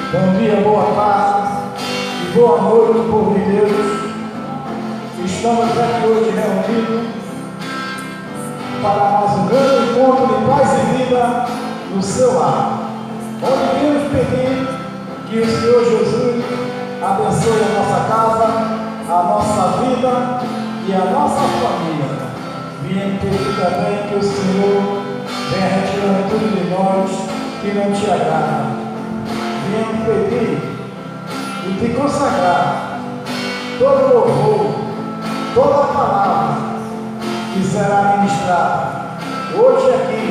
Bom dia, boa tarde e boa noite, povo de Deus. Estamos aqui hoje reunidos para mais um grande encontro de paz e vida no seu lar, onde queremos pedir que o Senhor Jesus abençoe a nossa casa, a nossa vida e a nossa família. Viemos pedir também que o Senhor venha retirando tudo de nós que não te agrada. Viemos pedir e te consagrar todo louvor, toda palavra que será ministrada hoje aqui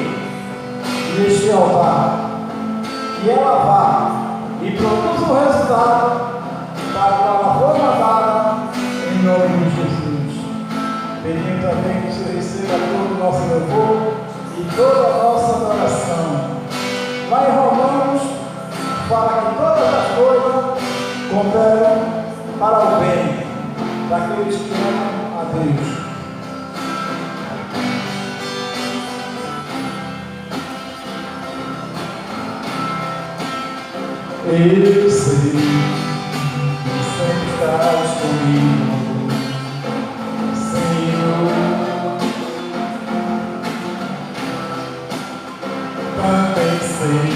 neste altar, e ela vá e produza o resultado para que ela for mandada em nome de Jesus. Pedimos também que o Senhor receba todo o nosso louvor e toda a nossa adoração. Lá em Romanos, para que todas as coisas cooperam para o bem daqueles que amam a Deus. Eu sei que sempre estás comigo, Senhor. Também sei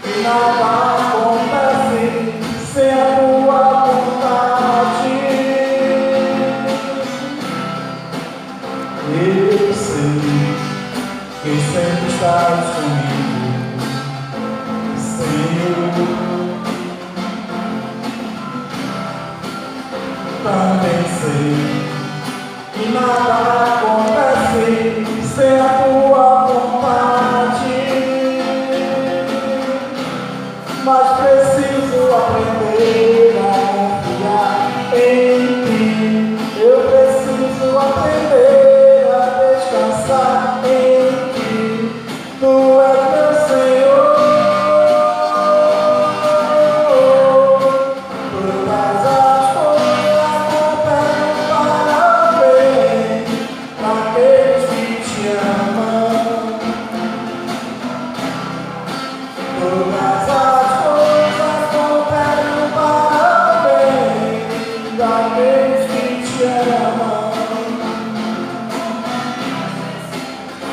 que nada acontece sem a tua vontade. Eu sei que sempre estás comigo, Senhor. Também sei que nada acontece sem a tua vontade, mas preciso aprender a confiar em ti. Eu preciso aprender a descansar em ti. Tu és meu Senhor. Todas as coisas cooperam para o bem daqueles que te amam. Todas as coisas cooperam para o bem daqueles que te amam.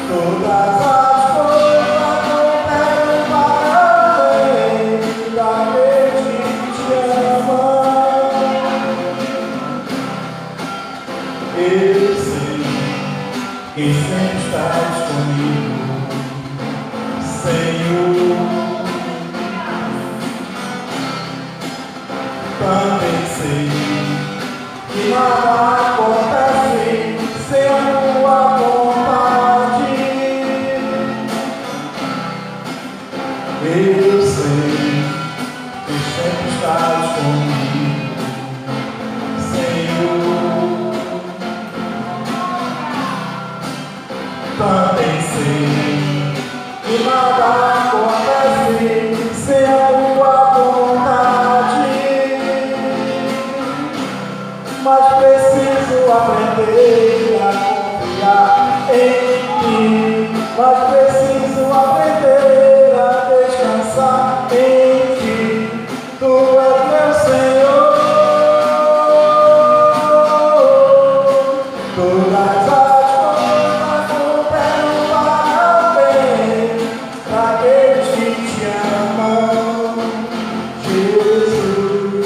Todas as coisas cooperam para o bem daqueles que te amam. Eu sei que sempre estás comigo, Senhor. Também sei que nada acontece sem a tua vontade. Eu sei que sempre estás comigo, Senhor. Também sei que nada acontece sem a tua vontade, mas preciso aprender a confiar em ti. Mas preciso aprender a descansar em ti. Tu és meu Senhor. Todas as coisas cooperam para o bem daqueles que te amam, Jesus.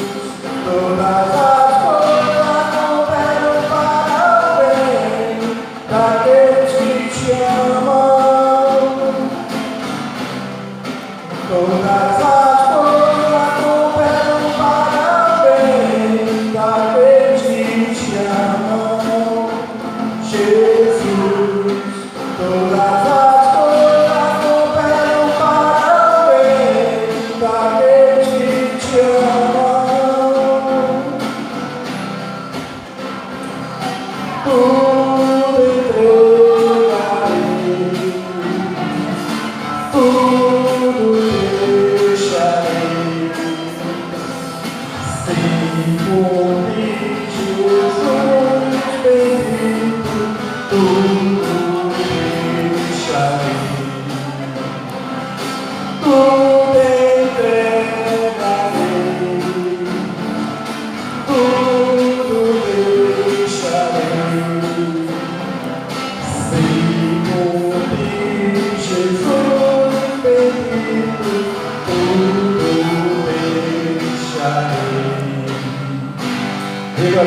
Todas as coisas cooperam para o bem daqueles que te amam.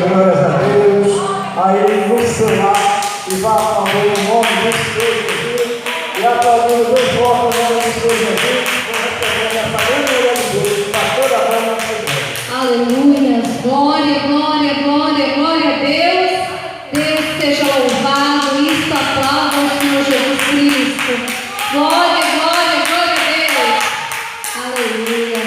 glórias a Deus. Aí no celular e vá aplaudir o nome do Senhor Jesus. E aplaudindo bem forte o nome do Senhor Jesus. Recebendo essa grande glória de Deus. Para toda a banda do Senhor. Aleluia. Glória, glória, glória, glória a Deus. Deus seja louvado. Isto aplauda o Senhor Jesus Cristo. Glória, glória, glória a Deus. Aleluia.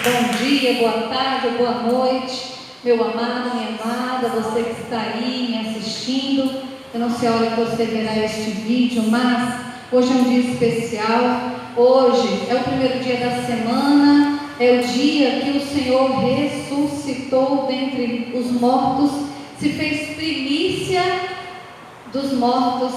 Bom dia, boa tarde, boa noite. Meu amado, minha amada, você que está aí me assistindo. Eu não sei a hora que você verá este vídeo, mas hoje é um dia especial. Hoje é o primeiro dia da semana. É o dia que o Senhor ressuscitou dentre os mortos, se fez primícia dos mortos.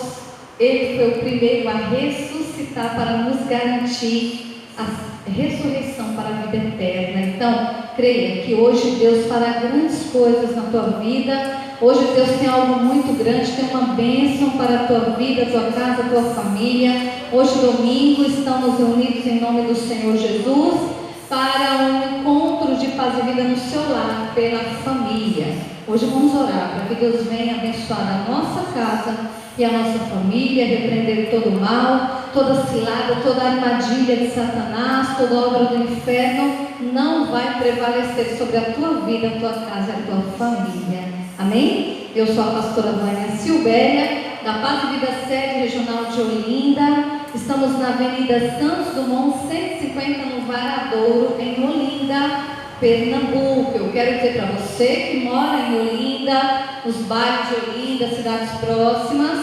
Ele foi o primeiro a ressuscitar para nos garantir a ressurreição para a vida eterna. Então, creia que hoje Deus fará grandes coisas na tua vida. Hoje Deus tem algo muito grande, tem uma bênção para a tua vida, a tua casa, a tua família. Hoje, domingo, estamos reunidos em nome do Senhor Jesus para um encontro de paz e vida no seu lar, pela família. Hoje vamos orar para que Deus venha abençoar a nossa casa e a nossa família, repreender todo o mal, toda cilada, toda armadilha de Satanás, toda obra do inferno não vai prevalecer sobre a tua vida, a tua casa e a tua família. Amém? Eu sou a pastora Vânia Silvéria, da Paz e Vida Sede Regional de Olinda. Estamos na Avenida Santos Dumont 150, no Varadouro, em Olinda, Pernambuco. Eu quero dizer para você que mora em Olinda, nos bairros de Olinda, cidades próximas,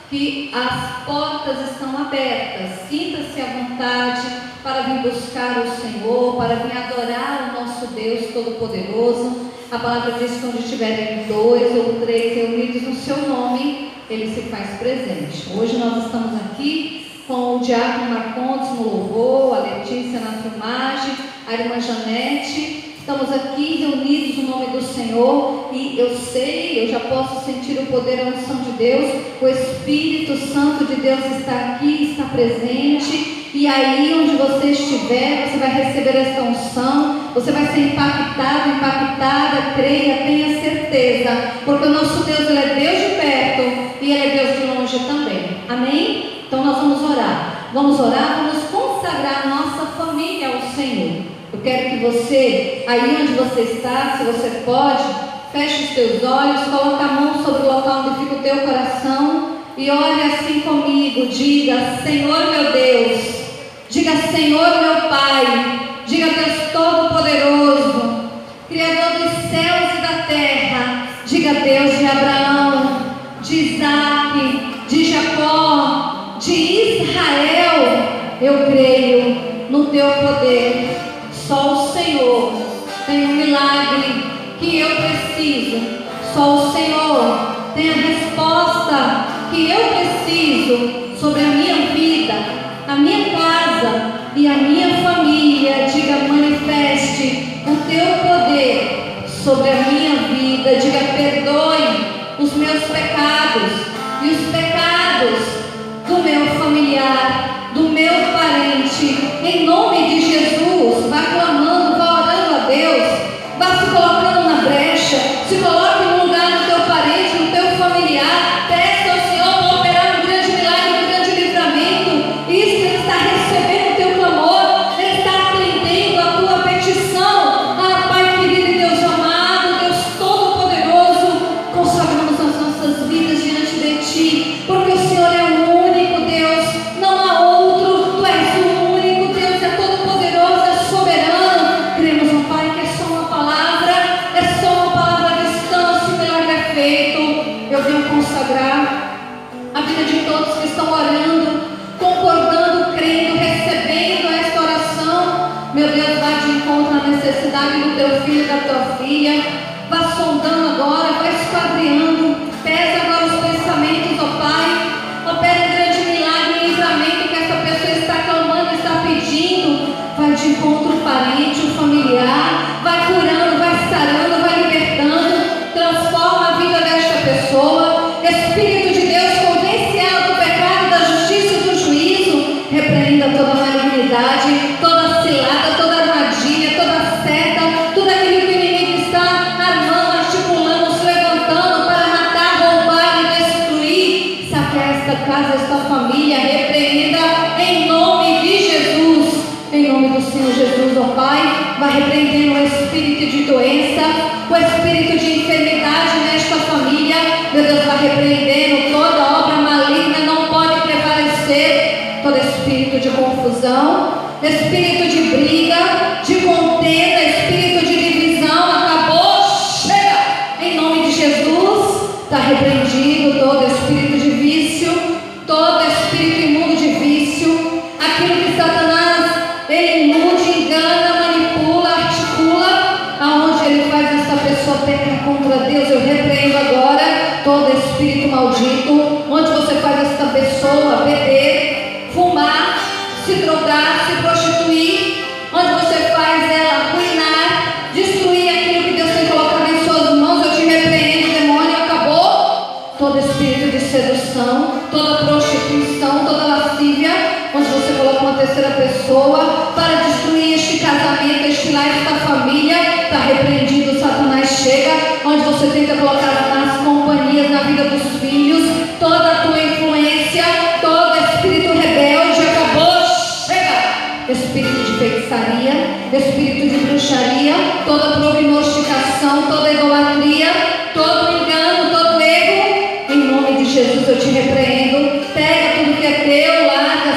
que as portas estão abertas. Sinta-se à vontade para vir buscar o Senhor, para vir adorar o nosso Deus Todo-Poderoso. A palavra diz que onde estiverem 2 ou 3 reunidos no seu nome, Ele se faz presente. Hoje nós estamos aqui com o Diácono Marcondes no louvor, a Letícia na filmagem, a irmã Janete. Estamos aqui reunidos no nome do Senhor e eu sei, eu já posso sentir o poder e a unção de Deus. O Espírito Santo de Deus está aqui, está presente. E aí onde você estiver, você vai receber esta unção, você vai ser impactado, impactada, creia, tenha certeza, porque o nosso Deus, Ele é Deus de perto e Ele é Deus de longe também. Amém? Então nós vamos orar, vamos consagrar nossa família ao Senhor. Eu quero que você, aí onde você está, se você pode, feche os teus olhos, coloque a mão sobre o local onde fica o teu coração e olhe assim comigo, diga: Senhor meu Deus, diga: Senhor meu Pai, diga: Deus Todo-Poderoso, Criador dos céus e da terra, diga: Deus de Abraão, de Isaac, de Jacó, de Israel, eu creio no teu poder. Só o Senhor tem um milagre que eu preciso. Só o Senhor tem a resposta que eu preciso sobre a minha vida, a minha casa e a minha família. Diga: manifeste o teu poder sobre a minha vida. Diga: perdoe os meus pecados e os pecados do meu familiar, do meu parente. Em nome de Jesus, vá clamando, vá orando a Deus, vá se colocando na brecha, se coloque no lugar do teu parente, do teu familiar. Peça ao Senhor para operar um grande milagre, um grande livramento. Isso Ele está recebendo o teu clamor, Ele está atendendo a tua petição. Ah, Pai querido e Deus amado, Deus Todo-Poderoso, consagramos as nossas vidas diante de Ti, porque o Senhor é o único Deus, não há outro. Tu és o único Deus, é todo-poderoso, é soberano. Cremos, ó Pai, que é só uma palavra à distância, o milagre é feito. Eu venho consagrar a vida de todos que estão orando, concordando, crendo, recebendo esta oração. Meu Deus, vá de encontro à necessidade do teu filho e da tua filha. Vá sondando agora, vá esquadrinhando, pesa agora os pensamentos, ó Pai. Opera um grande milagre e livramento que essa pessoa está clamando, está pedindo. Vai de encontro o parente, o familiar, vai curando, vai sarando, vai libertando, transforma a vida desta pessoa. Espírito de Deus, convence ela do pecado, da justiça e do juízo. Repreenda toda malignidade, toda cilada, toda armadilha, toda seta, tudo aquilo que o inimigo família, repreenda em nome de Jesus. Em nome do Senhor Jesus, ó Pai, vai repreendendo o espírito de doença, o espírito de enfermidade nesta família. Meu Deus, vai repreendendo toda obra maligna, não pode prevalecer. Todo espírito de confusão, espírito de briga, de contenda, espírito de divisão, acabou, chega, em nome de Jesus. Está repreendido todo espírito de vício, todo espírito imundo de vício, aquilo que Satanás, ele ilude, engana, manipula, articula, aonde ele faz essa pessoa pecar contra Deus. Eu repreendo agora todo espírito maldito, onde você faz essa pessoa beber, fumar, se drogar, se prostituir, onde você faz ela arruinar, destruir aquilo que Deus tem colocado em suas mãos. Eu te repreendo, demônio, acabou todo espírito de sedução, toda prostituição, toda lascívia, onde você coloca uma terceira pessoa para destruir este casamento, este lar, esta família. Está repreendido, Satanás, chega, onde você tenta colocar nas companhias, na vida dos filhos, toda a tua influência, todo espírito rebelde, acabou, chega, espírito de feitiçaria, espírito de bruxaria, toda prognosticação, toda idolatria, todo engano, todo erro, em nome de Jesus eu te repreendo. Pega tudo que é teu, larga,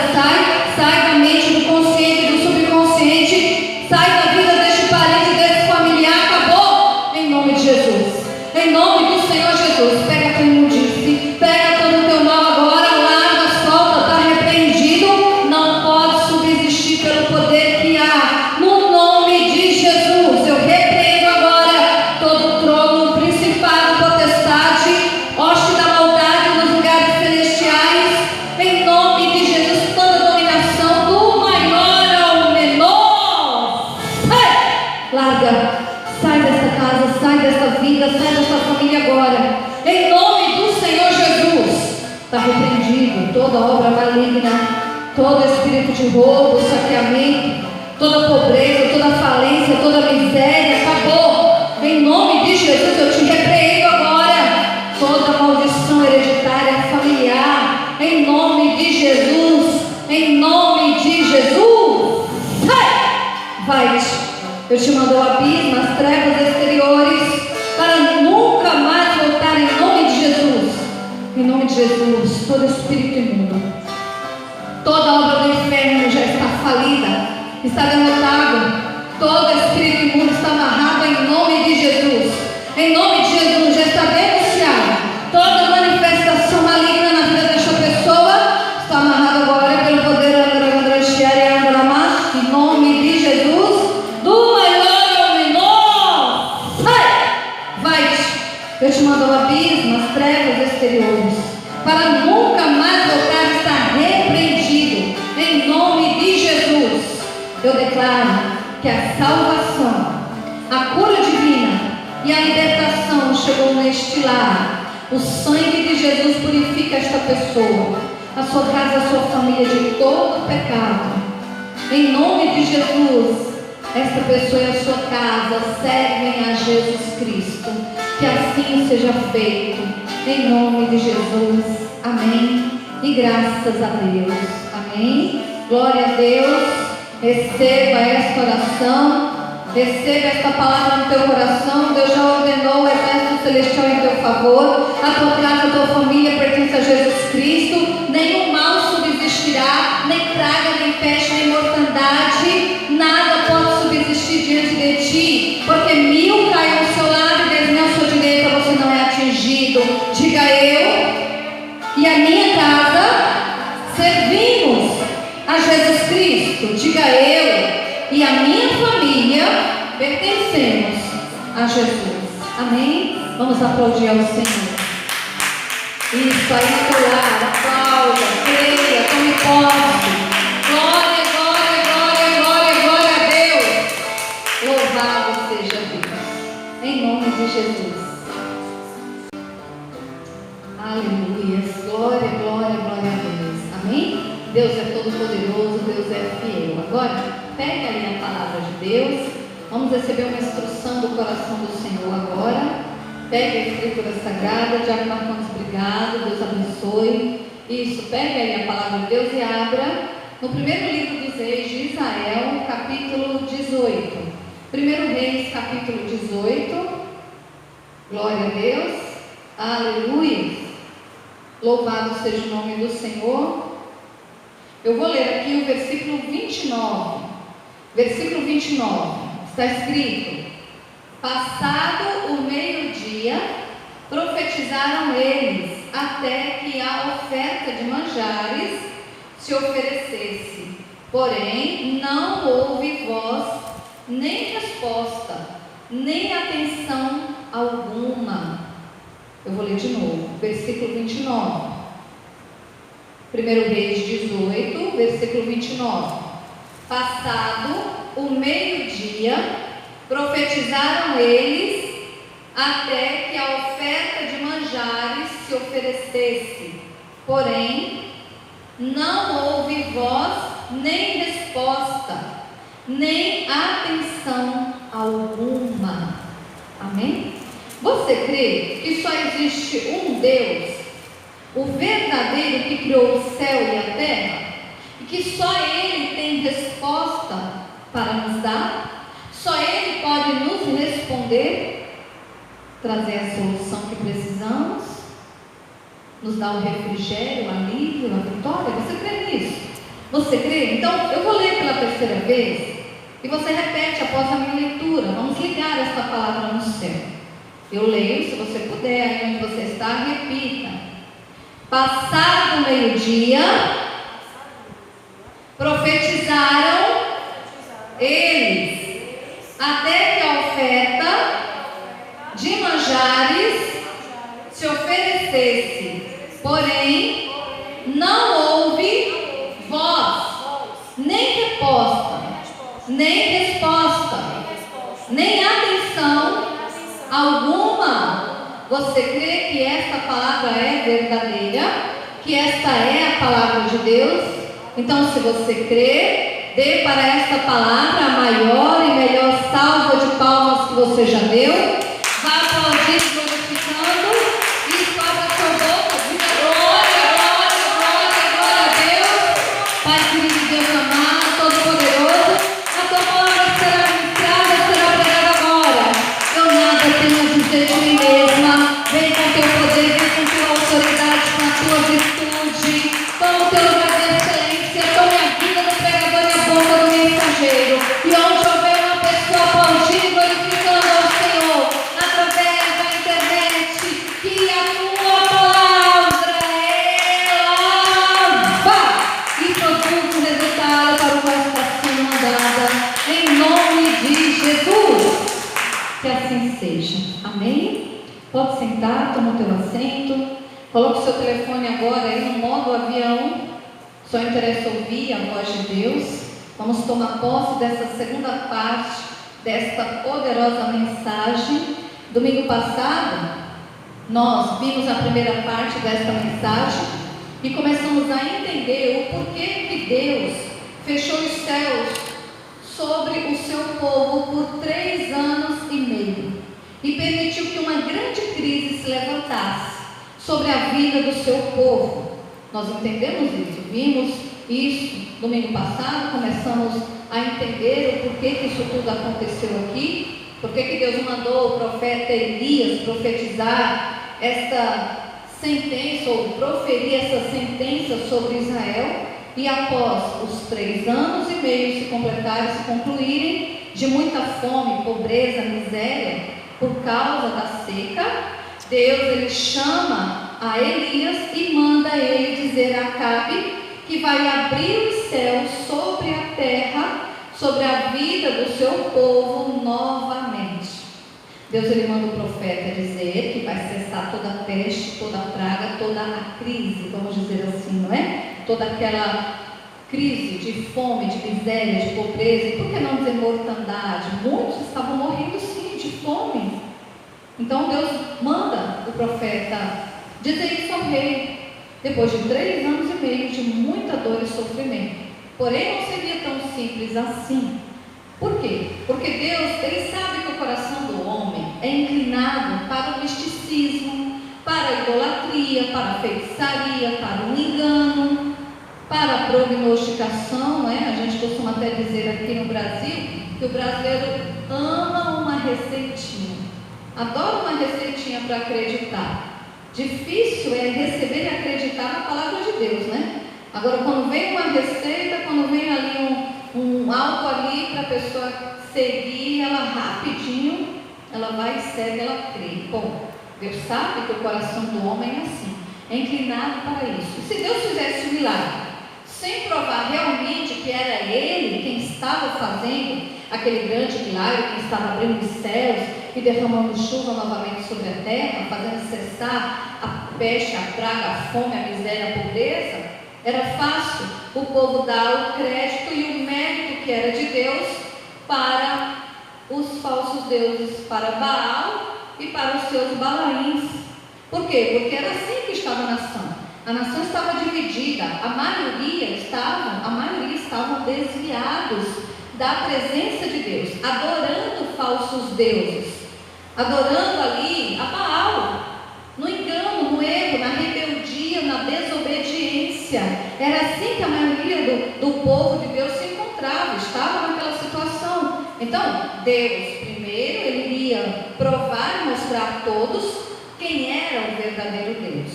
sai da mente, do consciente, do subconsciente, sai da vida deste parente, desse familiar, acabou, em nome de Jesus, em nome do Senhor Jesus. Pega a tua imundice, pega todo o teu mal agora, larga, solta, está repreendido, não pode subsistir pelo poder que há, no nome de Jesus. Eu repreendo agora todo trono, principado, potestade, hoste da maldade nos lugares celestiais, em nome de Jesus. Toda dominação do maior ao menor, larga, sai dessa casa, sai dessa vida, sai dessa família agora, em nome do Senhor Jesus. Está repreendido toda obra maligna, todo espírito de roubo, saqueamento, toda pobreza, toda falência, toda miséria, acabou, em nome de Jesus. Eu te repreendo agora toda maldição hereditária, familiar, em nome de Jesus, em nome de Jesus. Vai, eu te mando ao abismo, as trevas exteriores, para nunca mais voltar, em nome de Jesus. Em nome de Jesus, todo espírito imundo, toda obra do inferno já está falida, está derrotado, todo espírito imundo está amarrado em nome de Jesus. Em nome de Jesus já está denunciado. Toda manifestação maligna na vida desta pessoa está amarrada agora pelo poder em nome de Jesus, do maior ao menor. Vai, eu te mando ao abismo, as trevas exteriores, para nunca mais voltar. Está repreendido em nome de Jesus. Eu declaro que a salvação, a cura divina e a libertação chegou neste lar. O sangue de Jesus purifica esta pessoa, a sua casa, a sua família de todo pecado. Em nome de Jesus, esta pessoa e a sua casa servem a Jesus Cristo. Que assim seja feito, em nome de Jesus. Amém. E graças a Deus. Amém. Glória a Deus. Receba esta oração. Receba esta palavra no teu coração. Deus já ordenou o exército celestial em teu favor. A tua casa, a tua família pertence a Jesus Cristo. Nenhum mal subsistirá, nem praga, nem peste, nem mortandade. Nada pode subsistir diante de ti, porque 1000 caem ao seu lado e 10.000 à sua direita, você não é atingido. Diga: eu e a minha casa servimos a Jesus Cristo. Diga: eu e a minha família pertencemos a Jesus. Amém? Vamos aplaudir ao Senhor. Isso aí, colar, aplauda, creia, tome posse. Glória, glória, glória, glória, glória a Deus. Louvado seja Deus. Em nome de Jesus. Aleluia. Glória, glória, glória a Deus. Amém? Deus é todo poderoso, Deus é fiel. Agora, pega aí a palavra de Deus. Vamos receber uma instrução do coração do Senhor agora. Pega a escritura sagrada. Diácono Marcondes, obrigado. Deus abençoe. Isso, pega aí a palavra de Deus e abra no primeiro livro dos reis de Israel, capítulo 18. Primeiro Reis, capítulo 18. Glória a Deus. Aleluia. Louvado seja o nome do Senhor. Eu vou ler aqui o versículo 29. Versículo 29. Está escrito: passado o meio-dia, profetizaram eles, até que a oferta de manjares se oferecesse. Porém, não houve voz, nem resposta, nem atenção alguma. Eu vou ler de novo, versículo 29. 1 Reis 18, versículo 29. Passado o meio-dia, profetizaram eles, até que a oferta de manjares se oferecesse. Porém, não houve voz, nem resposta, nem atenção alguma. Amém? Você crê que só existe um Deus, o verdadeiro que criou o céu e a terra, e que só Ele tem resposta para nos dar? Só Ele pode nos responder, trazer a solução que precisamos, nos dar o refrigério, o alívio, a vitória? Você crê nisso? Você crê? Então, eu vou ler pela terceira vez, e você repete após a minha leitura. Vamos ligar esta palavra no céu. Eu leio, se você puder, aí onde você está, repita. Passado o meio-dia, profetizaram eles, até que a oferta de manjares se oferecesse. Porém, não houve voz, nem resposta, nem atenção alguma. Você crê que esta palavra é verdadeira? Que esta é a palavra de Deus? Então, se você crê, dê para esta palavra a maior e melhor salva de palmas que você já deu. Vá aplaudir, glorificando, e abra sua boca, diga glória, glória, glória, glória a Deus. Pai querido, Deus amado, todo-poderoso, a tua palavra será ministrada, será pregada agora. Eu nada tenho a dizer de mim mesma. Vem com teu poder, vem com tua autoridade, com a tua virtude. Toma o teu lugar de excelência, tome a vida do pregador e a boca do mensageiro. E onde houver uma pessoa aplaudindo e glorificando ao Senhor, através da internet, que a tua palavra ela e produz um resultado para o qual está sendo mandada, em nome de Jesus. Que assim seja. Amém? Pode sentar, toma o teu assento. Coloque o seu telefone agora aí no modo avião. Só interessa ouvir a voz de Deus. Vamos tomar posse dessa segunda parte desta poderosa mensagem. Domingo passado, nós vimos a primeira parte desta mensagem e começamos a entender o porquê que Deus fechou os céus sobre o seu povo por 3 anos e meio e permitiu que uma grande crise se levantasse sobre a vida do seu povo. Nós entendemos isso, vimos isso domingo passado, começamos a entender o porquê que isso tudo aconteceu aqui, porquê que Deus mandou o profeta Elias profetizar esta sentença, ou proferir essa sentença sobre Israel, e após os 3 anos e meio se completarem, se concluírem, de muita fome, pobreza, miséria, por causa da seca, Deus ele chama a Elias e manda ele dizer a Acabe que vai abrir os céus sobre a terra, sobre a vida do seu povo novamente. Deus ele manda o profeta dizer que vai cessar toda a peste, toda a praga, toda a crise, vamos dizer assim, não é? Toda aquela crise de fome, de miséria, de pobreza, e por que não dizer mortandade? Muitos estavam morrendo sim de fome. Então Deus manda o profeta dizer isso ao rei, depois de 3 anos e meio de muita dor e sofrimento. Porém, não seria tão simples assim. Por quê? Porque Deus, ele sabe que o coração do homem é inclinado para o misticismo, para para a idolatria, para a feitiçaria, para o engano, para a prognosticação, né? A gente costuma até dizer aqui no Brasil que o brasileiro ama uma receitinha, adora uma receitinha para acreditar. Difícil é receber e acreditar na palavra de Deus, né? Agora, quando vem uma receita, quando vem ali algo ali para a pessoa seguir, ela rapidinho, ela vai e segue, ela crê. Bom, Deus sabe que o coração do homem é assim, é inclinado para isso. Se Deus fizesse um milagre, sem provar realmente que era Ele quem estava fazendo aquele grande milagre, quem estava abrindo os céus e derramando chuva novamente sobre a terra, fazendo cessar a peste, a praga, a fome, a miséria, a pobreza, era fácil o povo dar o crédito e o mérito que era de Deus para os falsos deuses, para Baal e para os seus balaíns. Por quê? Porque era assim que estava a nação. A nação estava dividida, a maioria estavam desviados da presença de Deus, adorando falsos deuses, adorando ali a Baal, no engano, no erro, na rebeldia, na desobediência. Era assim que a maioria do povo de Deus se encontrava, estava naquela situação. Então, Deus, primeiro, Ele iria provar e mostrar a todos quem era o verdadeiro Deus,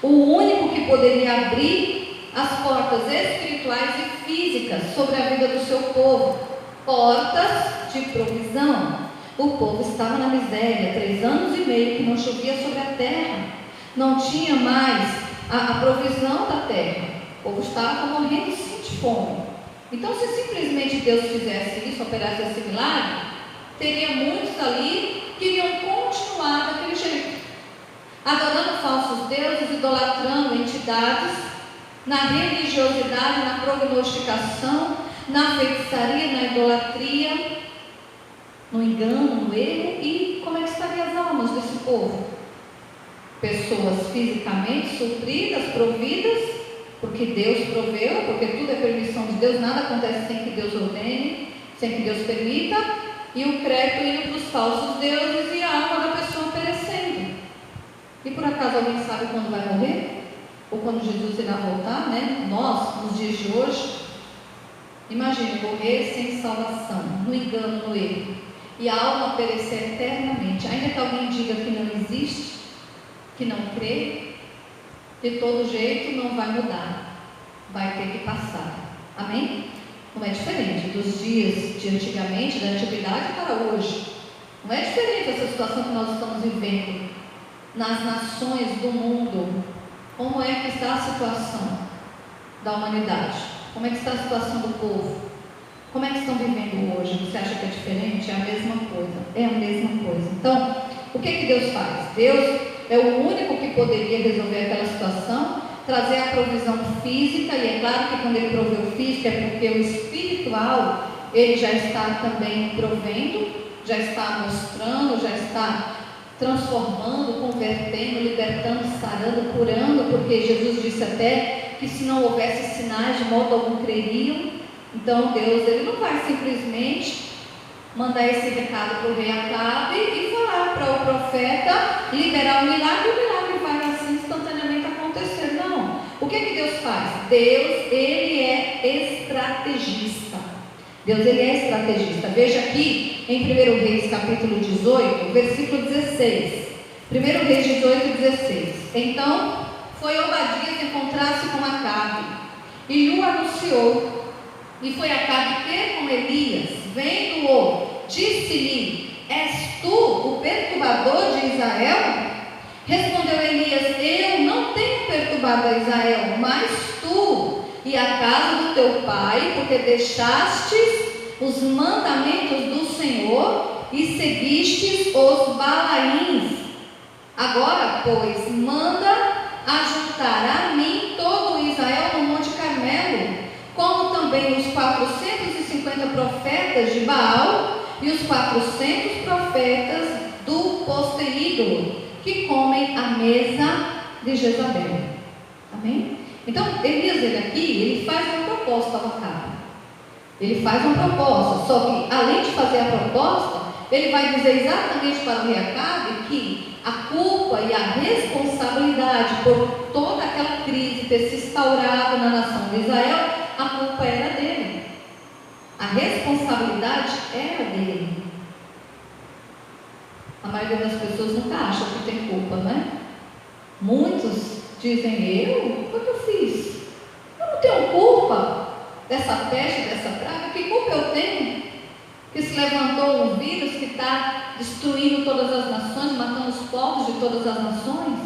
o único que poderia abrir as portas espirituais e físicas sobre a vida do seu povo, portas de provisão. O povo estava na miséria, 3 anos e meio que não chovia sobre a terra, não tinha mais a provisão da terra, o povo estava morrendo sim de fome. Então, se simplesmente Deus fizesse isso, operasse esse milagre, teria muitos ali que iriam continuar daquele jeito, adorando falsos deuses, idolatrando entidades, na religiosidade, na prognosticação, na feitiçaria, na idolatria, no engano, no erro. E como é que estariam as almas desse povo? Pessoas fisicamente supridas, providas, porque Deus proveu, porque tudo é permissão de Deus, nada acontece sem que Deus ordene, sem que Deus permita, e o crédito indo para os falsos deuses e a alma da pessoa perecendo. E por acaso alguém sabe quando vai morrer? Ou quando Jesus irá voltar, né? Nós, nos dias de hoje, imagine morrer sem salvação, no engano, no erro, e a alma perecer eternamente, ainda que alguém diga que não existe, que não crê, de todo jeito não vai mudar, vai ter que passar. Amém? Não é diferente dos dias de antigamente, da antiguidade para hoje. Não é diferente essa situação que nós estamos vivendo nas nações do mundo. Como é que está a situação da humanidade? Como é que está a situação do povo? Como é que estão vivendo hoje? Você acha que é diferente? É a mesma coisa. É a mesma coisa. Então, o que Deus faz? Deus é o único que poderia resolver aquela situação, trazer a provisão física, e é claro que quando Ele proveu o físico é porque o espiritual Ele já está também provendo, já está mostrando, já está transformando, convertendo, libertando, sarando, curando, porque Jesus disse até que se não houvesse sinais, de modo algum creriam. Então Deus, Ele não vai simplesmente mandar esse recado para o rei Acabe e falar para o profeta liberar o milagre, e o milagre vai assim instantaneamente acontecer. Não. O que Deus faz? Deus, Ele é estrategista. Deus, Ele é estrategista. Veja aqui em 1 Reis capítulo 18, versículo 16. 1 Reis 18, 16. Então foi Obadias encontrar-se com Acabe e o anunciou. E foi Acabe ter com Elias, vendo-o, disse-lhe: és tu o perturbador de Israel? Respondeu Elias: eu não tenho perturbado a Israel, mas tu e a casa do teu pai, porque deixastes os mandamentos do Senhor e seguistes os balaíns. Agora, pois, manda ajuntar a mim todo Israel no Monte Carmelo, como também os 450 profetas de Baal e os 400 profetas do poste ídolo, que comem à mesa de Jezabel. Amém? Então, Elias, ele faz uma proposta ao Acabe. Ele faz uma proposta, só que além de fazer a proposta, ele vai dizer exatamente para o rei Acabe que a culpa e a responsabilidade por toda aquela crise ter se instaurado na nação de Israel, a culpa era dele. A responsabilidade era dele. A maioria das pessoas nunca acha que tem culpa, né? Muitos dizem, o que eu fiz? Eu não tenho culpa dessa peste, dessa praga. Que culpa eu tenho? Que se levantou um vírus que está destruindo todas as nações, matando os povos de todas as nações.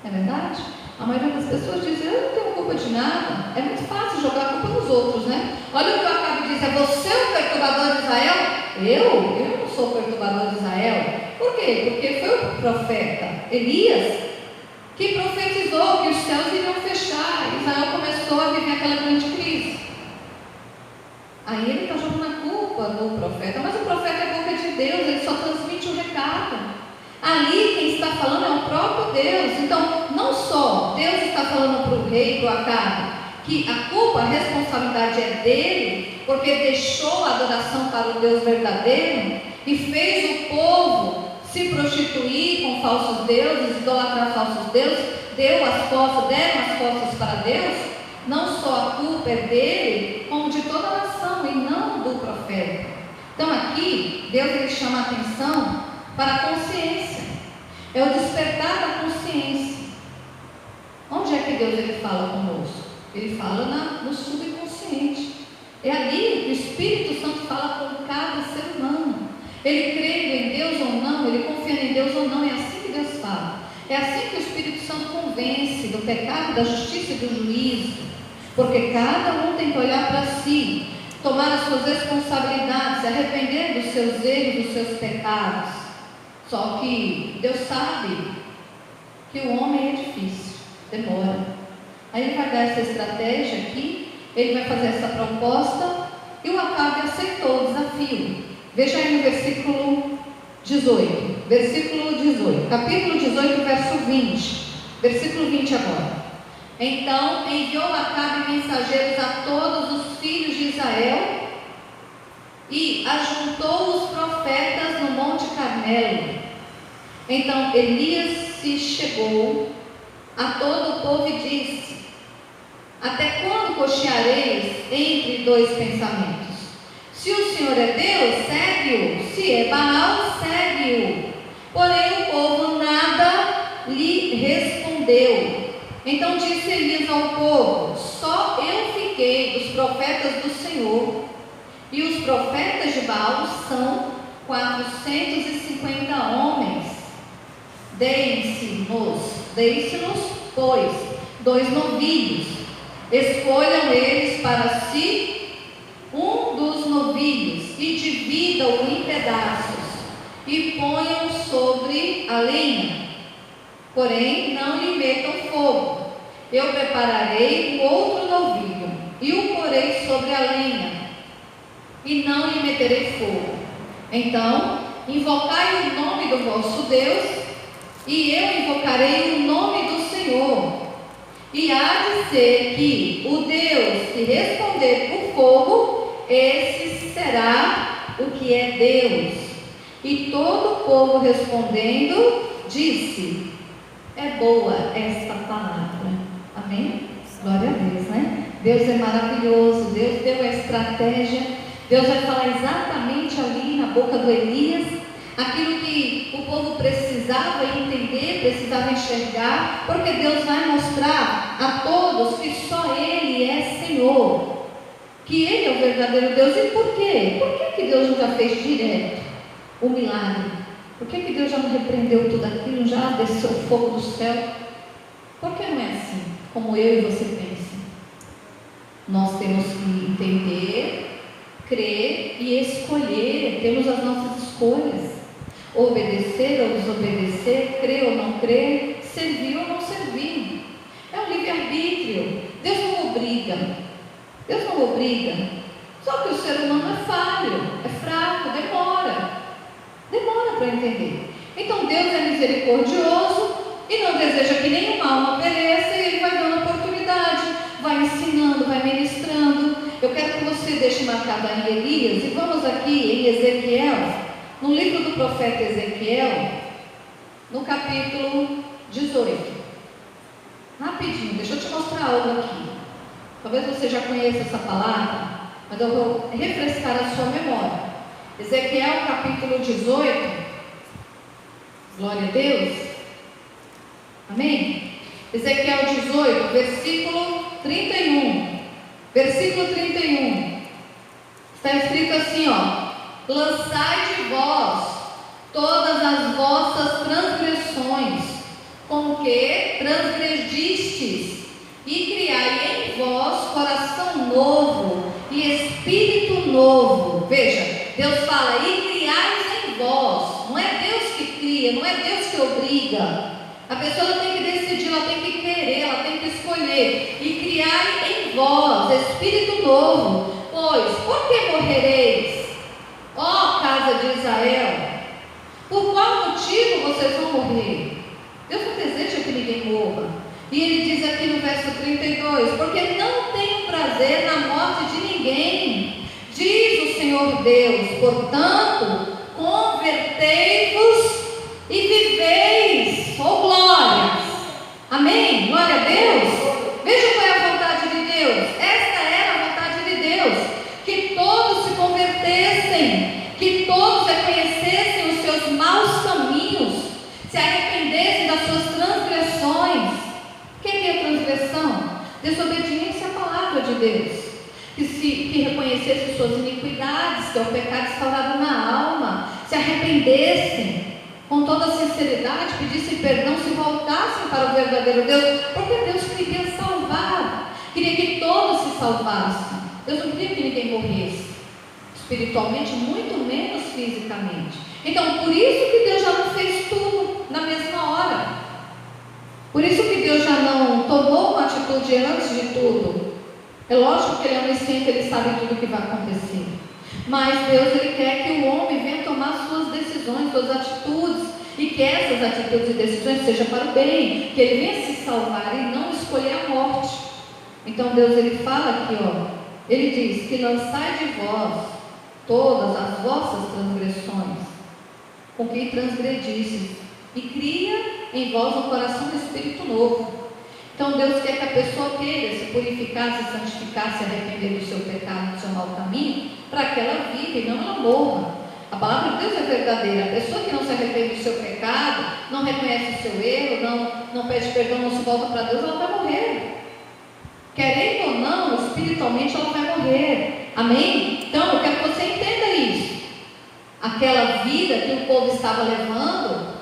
É verdade? A maioria das pessoas diz, eu não tenho culpa de nada. É muito fácil jogar a culpa nos outros, né? Olha o que eu acabo de dizer, você é o perturbador de Israel? Eu não sou o perturbador de Israel. Por quê? Porque foi o profeta Elias que profetizou que os céus iriam fechar. Israel começou a viver aquela grande crise. Aí ele está jogando a culpa do profeta, mas o profeta é a boca de Deus, ele só transmite o recado. Ali quem está falando é o próprio Deus. Então, não só Deus está falando para o rei, para o Acabe, que a culpa, a responsabilidade é dele, porque deixou a adoração para o Deus verdadeiro e fez o povo se prostituir com falsos deuses, idolatrar falsos deuses, deram as costas para Deus. Não só a culpa é dele, como de toda a nação e não do profeta. Então aqui, Deus ele chama a atenção para a consciência. É o despertar da consciência. Onde é que Deus ele fala conosco? Ele fala no subconsciente. É ali que o Espírito Santo fala com cada ser humano. Ele crê em Deus ou não, ele confia em Deus ou não, é assim que Deus fala. É assim que o Espírito Santo convence do pecado, da justiça e do juízo. Porque cada um tem que olhar para si, tomar as suas responsabilidades, se arrepender dos seus erros, dos seus pecados. Só que Deus sabe que o homem é difícil, demora. Aí ele vai dar essa estratégia aqui, ele vai fazer essa proposta, e o Acabe aceitou o desafio. Veja aí no versículo 18, capítulo 18, verso 20, versículo 20 agora. Então enviou Acabe mensageiros a todos os filhos de Israel e ajuntou os profetas no Monte Carmelo. Então Elias se chegou a todo o povo e disse: até quando cocheareis entre dois pensamentos? Se o Senhor é Deus, segue-o. Se é Baal, segue-o. Porém o povo nada lhe respondeu. Então disse Elias ao povo: só eu fiquei dos profetas do Senhor, e os profetas de Baal são 450 homens. Deem-se-nos, pois, 2 novilhos. Escolham eles para si um dos novilhos e dividam-o em pedaços e ponham sobre a lenha. Porém, não lhe metam fogo. Eu prepararei o outro novilho e o porei sobre a lenha e não lhe meterei fogo. Então, invocai o nome do vosso Deus e eu invocarei o nome do Senhor. E há de ser que o Deus que responder por fogo, esse será o que é Deus. E todo o povo respondendo disse: é boa esta palavra. Amém? Glória a Deus, né? Deus é maravilhoso, Deus deu a estratégia. Deus vai falar exatamente ali na boca do Elias aquilo que o povo precisava entender, precisava enxergar, porque Deus vai mostrar a todos que só Ele é Senhor, que Ele é o verdadeiro Deus. E por quê? Por que Deus não já fez direto o milagre? Por que Deus já não repreendeu tudo aquilo, já desceu o fogo do céu? Por que não é assim, como eu e você pensam? Nós temos que entender, crer e escolher, temos as nossas escolhas. Obedecer ou desobedecer, crer ou não crer, servir ou não servir. É um livre-arbítrio. Deus não obriga. Deus não obriga. Só que o ser humano é falho, é fraco, demora para entender. Então Deus é misericordioso e não deseja que nenhuma alma pereça, e Ele vai dando oportunidade, vai ensinando, vai ministrando. Eu quero que você deixe marcado aí Elias, e vamos aqui em Ezequiel, no livro do profeta Ezequiel, no capítulo 18. Rapidinho, deixa eu te mostrar algo aqui. Talvez você já conheça essa palavra, mas eu vou refrescar a sua memória. Ezequiel capítulo 18. Glória a Deus. Amém? Ezequiel 18, versículo 31. Versículo 31. Está escrito assim, ó: lançai de vós todas as vossas transgressões, com que transgredistes, e criai em vós coração novo e espírito novo. Veja, Deus fala, e criais em vós. Não é Deus que cria, não é Deus que obriga. A pessoa tem que decidir, ela tem que querer, ela tem que escolher. E criai em vós espírito novo. Pois, por que morrereis, ó casa de Israel? Por qual motivo vocês vão morrer? Deus não deseja que ninguém morra. E ele diz aqui no verso 32, porque não tenho prazer na morte de ninguém, diz o Senhor Deus. Portanto, convertei-vos e viveis. Oh, glórias! Amém? Glória a Deus. Veja qual é a vontade de Deus. Esta era a vontade de Deus, que todos se convertessem, que todos reconhecessem os seus maus caminhos, se arrependessem das suas transgressões. O que é transgressão? Desobediência à palavra de Deus. Que reconhecessem suas iniquidades, que é o pecado instaurado na alma, se arrependessem com toda sinceridade, pedissem perdão, se voltassem para o verdadeiro Deus, porque Deus queria salvar, queria que todos se salvassem. Deus não queria que ninguém morresse, espiritualmente, muito menos fisicamente. Então, por isso que Deus já não fez tudo na mesma hora. Por isso que Deus já não tomou uma atitude antes de tudo. É lógico que Ele é onisciente, Ele sabe tudo o que vai acontecer. Mas Deus, Ele quer que o homem venha tomar suas decisões, suas atitudes, e que essas atitudes e decisões sejam para o bem, que ele venha se salvar e não escolher a morte. Então Deus, Ele fala aqui, ó, Ele diz que lançai de vós todas as vossas transgressões, com que transgredistes, e cria em vós um coração de espírito novo. Então Deus quer que a pessoa queira se purificar, se santificar, se arrepender do seu pecado, do seu mau caminho, para que ela viva e não ela morra. A palavra de Deus é verdadeira. A pessoa que não se arrepende do seu pecado, não reconhece o seu erro, não pede perdão, não se volta para Deus, ela vai morrer. Querendo ou não, espiritualmente ela vai morrer. Amém? Então eu quero que você entenda isso. Aquela vida que o povo estava levando,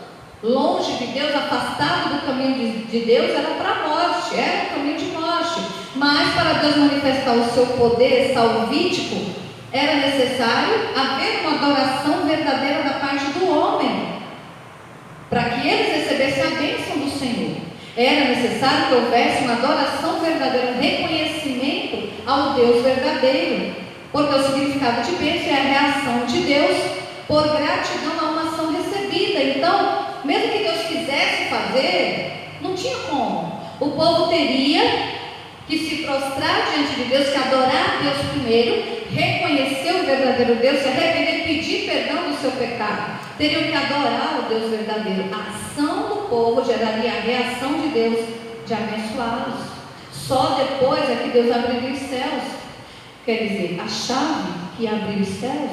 longe de Deus, afastado do caminho de Deus, era para a morte, era o caminho de morte. Mas para Deus manifestar o seu poder salvítico, era necessário haver uma adoração verdadeira da parte do homem, para que eles recebessem a bênção do Senhor. Era necessário que houvesse uma adoração verdadeira, um reconhecimento ao Deus verdadeiro, porque o significado de bênção é a reação de Deus por gratidão a uma ação recebida. Então, mesmo que Deus quisesse fazer, não tinha como. O povo teria que se prostrar diante de Deus, que adorar a Deus primeiro, reconhecer o verdadeiro Deus, se arrepender, pedir perdão do seu pecado. Teriam que adorar o Deus verdadeiro. A ação do povo geraria a reação de Deus de abençoá-los. Só depois é que Deus abriria os céus. Quer dizer, a chave que abriu os céus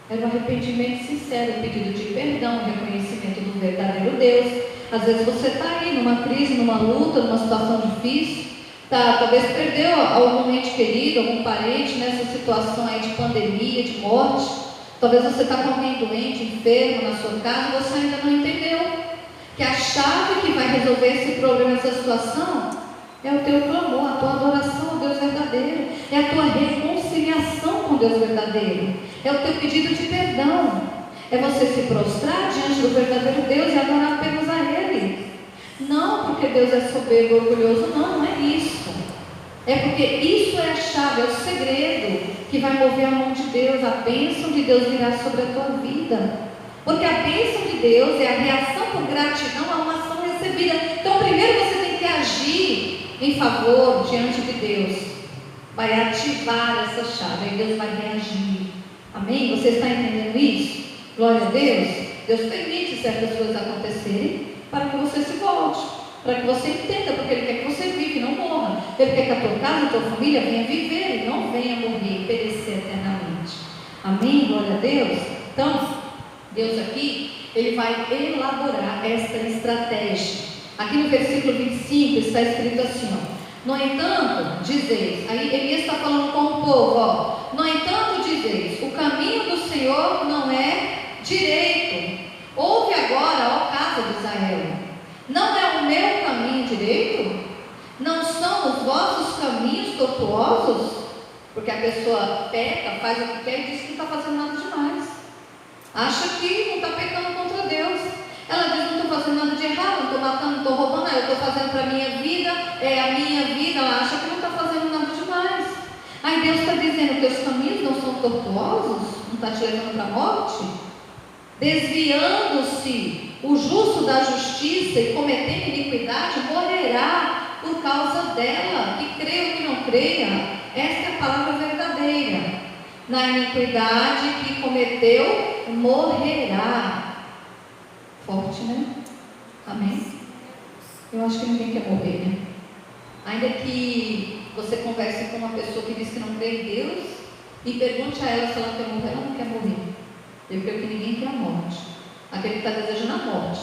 era o arrependimento sincero, o pedido de perdão, o reconhecimento do verdadeiro Deus. Às vezes você está aí numa crise, numa luta, numa situação difícil, talvez perdeu algum ente querido, algum parente nessa situação aí de pandemia, de morte. Talvez você está com alguém doente, enfermo na sua casa, e você ainda não entendeu que a chave que vai resolver esse problema, essa situação, é o teu clamor, a tua adoração ao Deus verdadeiro, é a tua reconciliação com Deus verdadeiro, é o teu pedido de perdão, é você se prostrar diante do verdadeiro Deus e adorar apenas a Ele. Não porque Deus é soberbo, orgulhoso, não é isso. É porque isso é a chave, é o segredo que vai mover a mão de Deus. A bênção de Deus virá sobre a tua vida. Porque a bênção de Deus é a reação por gratidão a uma ação recebida. Então primeiro você tem que agir em favor diante de Deus. Vai ativar essa chave, aí Deus vai reagir. Amém? Você está entendendo isso? Glória a Deus. Deus permite certas coisas acontecerem para que você se volte, para que você entenda, porque Ele quer que você viva e não morra. Ele quer que a tua casa, a tua família venha viver e não venha morrer e perecer eternamente. Amém? Glória a Deus. Então, Deus aqui, Ele vai elaborar esta estratégia. Aqui no versículo 25 está escrito assim, ó: no entanto, dizeis, aí Elias está falando com o povo, ó: no entanto, dizeis, o caminho do Senhor não é direito. Ouve agora, ó casa de Israel, não é o meu caminho direito? Não são os vossos caminhos tortuosos? Porque a pessoa peca, faz o que quer e diz que não está fazendo nada demais. Acha que não está pecando contra Deus. Ela diz: não estou fazendo nada de errado, não estou matando, não estou roubando, eu estou fazendo para a minha vida, é a minha vida. Ela acha que não está fazendo nada demais. Aí Deus está dizendo que os caminhos não são tortuosos, não está te levando para a morte? Desviando-se o justo da justiça e cometendo iniquidade, morrerá por causa dela, que creia ou que não creia. Esta é a palavra verdadeira. Na iniquidade que cometeu, morrerá. Forte, né? Amém? Eu acho que ninguém quer morrer, né? Ainda que você converse com uma pessoa que diz que não crê em Deus e pergunte a ela se ela quer morrer, ela não quer morrer. Eu creio que ninguém quer a morte. Aquele que está desejando a morte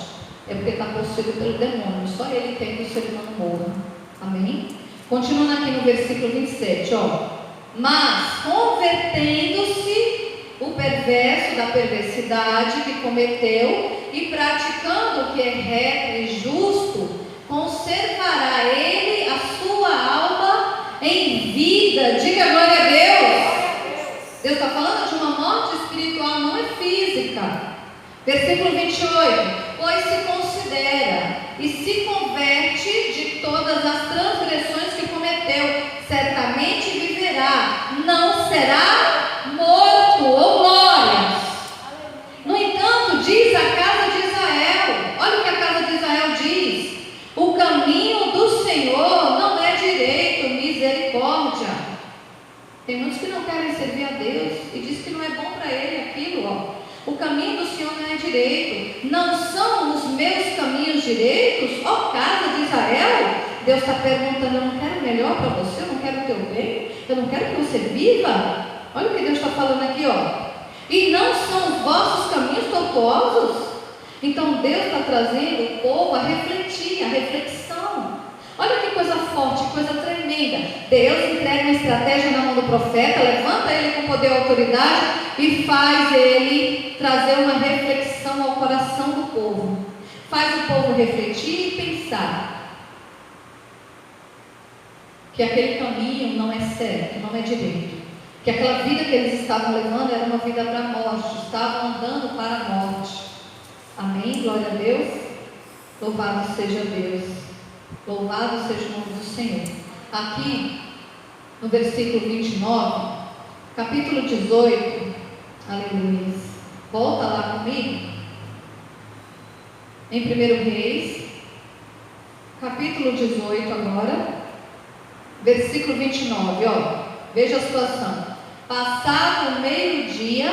é porque está possuído pelo demônio. Só ele quer que o ser humano morra. Amém? Continuando aqui no versículo 27, ó: mas convertendo-se o perverso da perversidade que cometeu e praticando o que é reto e justo, conservará ele a sua alma em vida. Diga glória a Deus. Deus está falando de uma morte espiritual, não é física. Versículo 28: pois se considera e se converte de todas as transgressões que cometeu, certamente viverá, não será morto. Ou glórias. No entanto, diz a casa de Israel, olha o que a casa de Israel diz: o caminho do Senhor não é direito, misericórdia. Tem muitos que não querem servir a Deus e diz que não é bom para ele aquilo, ó. O caminho do Senhor não é direito. Não são os meus caminhos direitos, ó casa de Israel? Deus está perguntando: eu não quero melhor para você, eu não quero o teu bem, eu não quero que você viva. Olha o que Deus está falando aqui, ó. E não são os vossos caminhos tortuosos? Então Deus está trazendo o povo a refletir, a reflexão. Olha que coisa forte, que coisa tremenda. Deus entrega uma estratégia na mão do profeta, levanta ele com poder e autoridade e faz ele trazer uma reflexão ao coração do povo. Faz o povo refletir e pensar que aquele caminho não é certo, não é direito, que aquela vida que eles estavam levando era uma vida para a morte, estavam andando para a morte. Amém? Glória a Deus. Louvado seja Deus. Louvado seja o nome do Senhor. Aqui no versículo 29, capítulo 18, aleluia. Volta lá comigo. Em 1 Reis, capítulo 18 agora, versículo 29, ó. Veja a situação. Passado o meio-dia,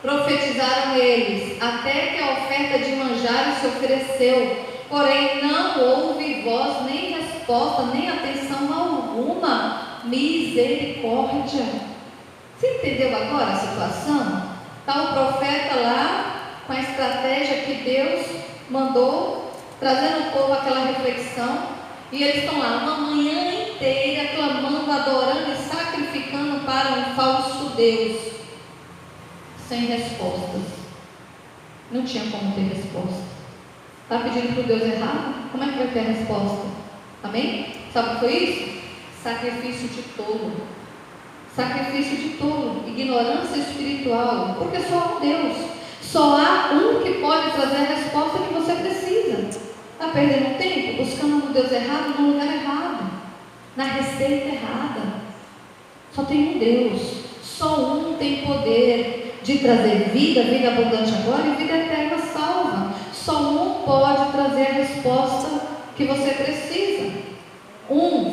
profetizaram eles, até que a oferta de manjares se ofereceu. Porém não houve voz, nem resposta, nem atenção alguma. Misericórdia. Você entendeu agora a situação? Está o profeta lá, com a estratégia que Deus mandou, trazendo o povo àquela reflexão. E eles estão lá uma manhã inteira, clamando, adorando e sacrificando para um falso Deus. Sem respostas. Não tinha como ter resposta. Está pedindo para o Deus errado? Como é que vai ter a resposta? Amém? Sabe o que foi isso? Sacrifício de tolo. Sacrifício de tolo. Ignorância espiritual. Porque só há um Deus. Só há um que pode trazer a resposta que você precisa. Está perdendo tempo buscando um Deus errado no lugar errado, na receita errada. Só tem um Deus. Só um tem poder de trazer vida, vida abundante agora e vida eterna salva. Só um pode trazer a resposta que você precisa.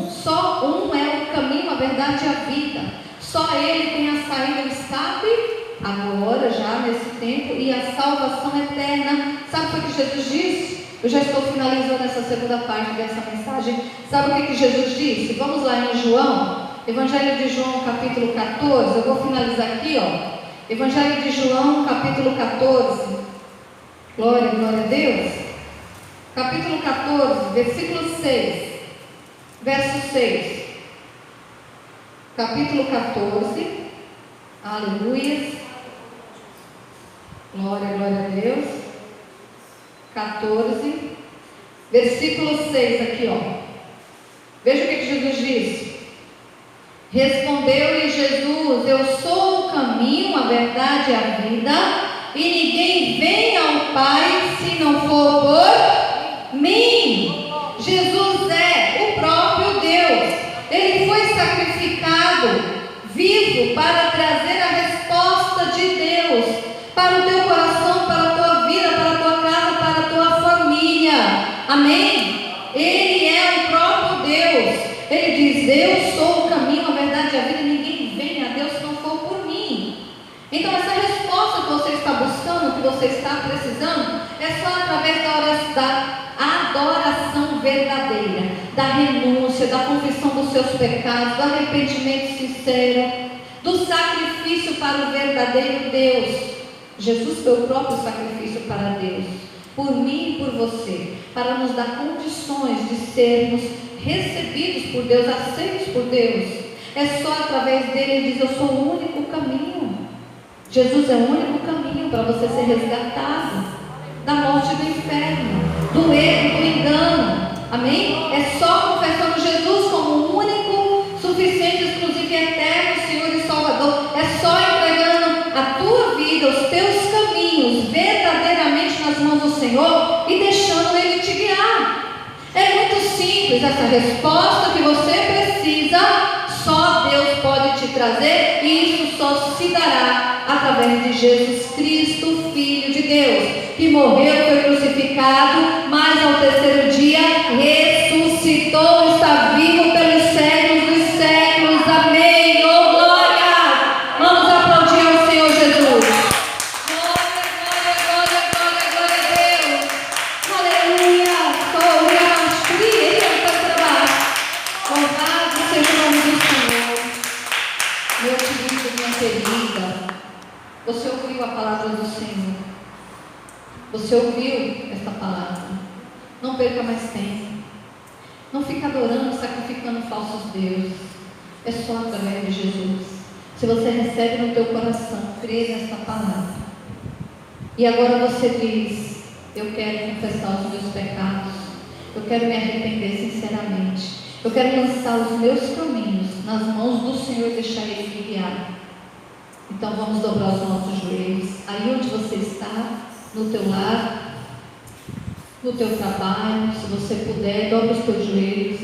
Só um é o caminho, a verdade e a vida. Só Ele tem a saída, o escape agora, já nesse tempo, e a salvação eterna. Sabe o que Jesus disse? Eu já estou finalizando essa segunda parte dessa mensagem. Sabe o que Jesus disse? Vamos lá em João, Evangelho de João, capítulo 14. Eu vou finalizar aqui, ó. Evangelho de João, capítulo 14. Glória, glória a Deus. Capítulo 14, versículo 6. Verso 6. Capítulo 14. Aleluia. Glória, glória a Deus. 14. Versículo 6 aqui, ó. Veja o que Jesus disse. Respondeu-lhe Jesus: eu sou o caminho, a verdade e a vida, e ninguém vem ao Pai se não for por mim. Jesus é o próprio Deus. Ele foi sacrificado, vivo, para trazer a resposta de Deus para o teu coração, para a tua vida, para a tua casa, para a tua família. Amém? Ele é o próprio Deus. Ele diz: eu sou o caminho, a verdade e a vida, ninguém vem a Deus se não for por mim. Então essa resposta que você está buscando, que você está precisando, é só através da adoração verdadeira, da renúncia, da confissão dos seus pecados, do arrependimento sincero, do sacrifício para o verdadeiro Deus. Jesus foi o próprio sacrifício para Deus, por mim e por você, para nos dar condições de sermos recebidos por Deus, aceitos por Deus. É só através dele. Ele diz: eu sou o único caminho. Jesus é o único caminho para você ser resgatado da morte do inferno, do erro, do engano. Amém? É só confessando Jesus como o único, suficiente, exclusivo e eterno Senhor e Salvador. É só entregando a tua vida, os teus caminhos verdadeiramente nas mãos do Senhor e deixando Ele te guiar. É muito simples essa resposta que você precisa. Só Deus pode te trazer, e isso só se dará através de Jesus Cristo, Filho de Deus, que morreu, foi crucificado, mas ao terceiro dia ressuscitou, está vivo pelos séculos dos séculos. Amém. Oh, glória! Vamos aplaudir ao Senhor Jesus. Glória, glória, glória, glória, glória a Deus. Aleluia. Louvado seja o nome do Senhor. Meu querido, minha querida, você ouviu a palavra do Senhor? Você ouviu esta palavra? Não perca mais tempo. Não fica adorando, sacrificando falsos deuses. É só através de Jesus. Se você recebe no teu coração, crê nesta palavra, e agora você diz: eu quero confessar os meus pecados, eu quero me arrepender sinceramente, eu quero lançar os meus caminhos nas mãos do Senhor e deixar Ele me guiar. Então vamos dobrar os nossos joelhos. Aí onde você está, no teu lar, no teu trabalho, se você puder, dobre os teus joelhos.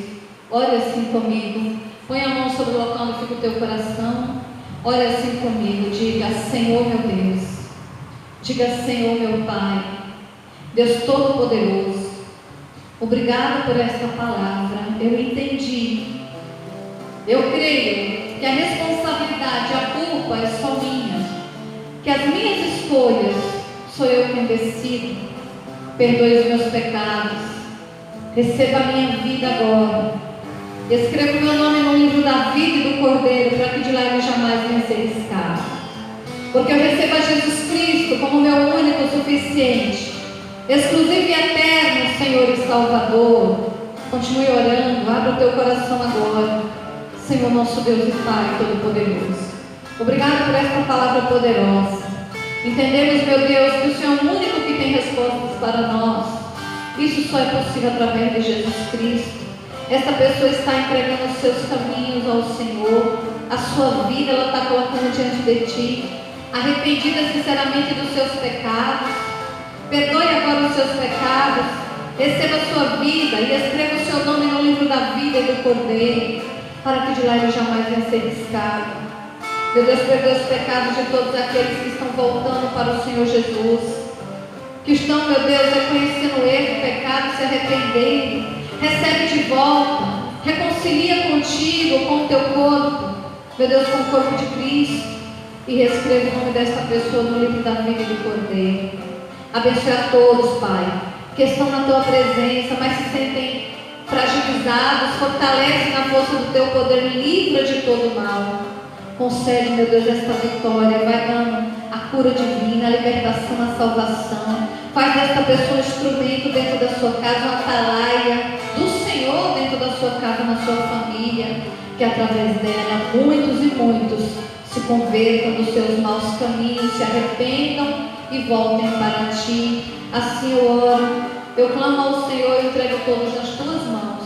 Ore assim comigo. Põe a mão sobre o local onde fica o teu coração. Ore assim comigo. Diga: Senhor meu Deus. Diga: Senhor meu Pai, Deus Todo-Poderoso, obrigado por esta palavra. Eu entendi. Eu creio que a responsabilidade, a culpa é só minha, que as minhas escolhas sou eu quem decido. Perdoe os meus pecados, receba a minha vida agora, escreva o meu nome no livro da vida e do Cordeiro, para que de lá eu jamais venha ser escravo, porque eu recebo a Jesus Cristo como meu único, suficiente, exclusivo e eterno Senhor e Salvador. Continue orando, abra o teu coração agora. Senhor nosso Deus e Pai Todo-Poderoso, obrigado por esta palavra poderosa. Entendemos, meu Deus, que o Senhor é o único que tem respostas para nós. Isso só é possível através de Jesus Cristo. Esta pessoa está entregando os seus caminhos ao Senhor, a sua vida ela está colocando diante de Ti, arrependida sinceramente dos seus pecados. Perdoe agora os seus pecados, receba a sua vida e escreva o seu nome no livro da vida e do Cordeiro, para que de lá ele jamais venha ser riscado. Meu Deus, perdoa os pecados de todos aqueles que estão voltando para o Senhor Jesus, que estão, meu Deus, reconhecendo o erro, o pecado, se arrependendo. Recebe de volta, reconcilia contigo, com o teu corpo, meu Deus, com o corpo de Cristo. e reescreva o nome desta pessoa no livro da vida do Cordeiro. Abençoe a todos, Pai, que estão na Tua presença, mas se sentem fragilizados. Fortalece na força do Teu poder, livra de todo mal. Concede, meu Deus, esta vitória. Vai dando a cura divina, a libertação, a salvação. Faz desta pessoa um instrumento dentro da sua casa, uma atalaia do Senhor dentro da sua casa, na sua família. Que através dela muitos e muitos se convertam dos seus maus caminhos, se arrependam e voltem para Ti. Assim eu oro, eu clamo ao Senhor e entrego todos nas Tuas mãos.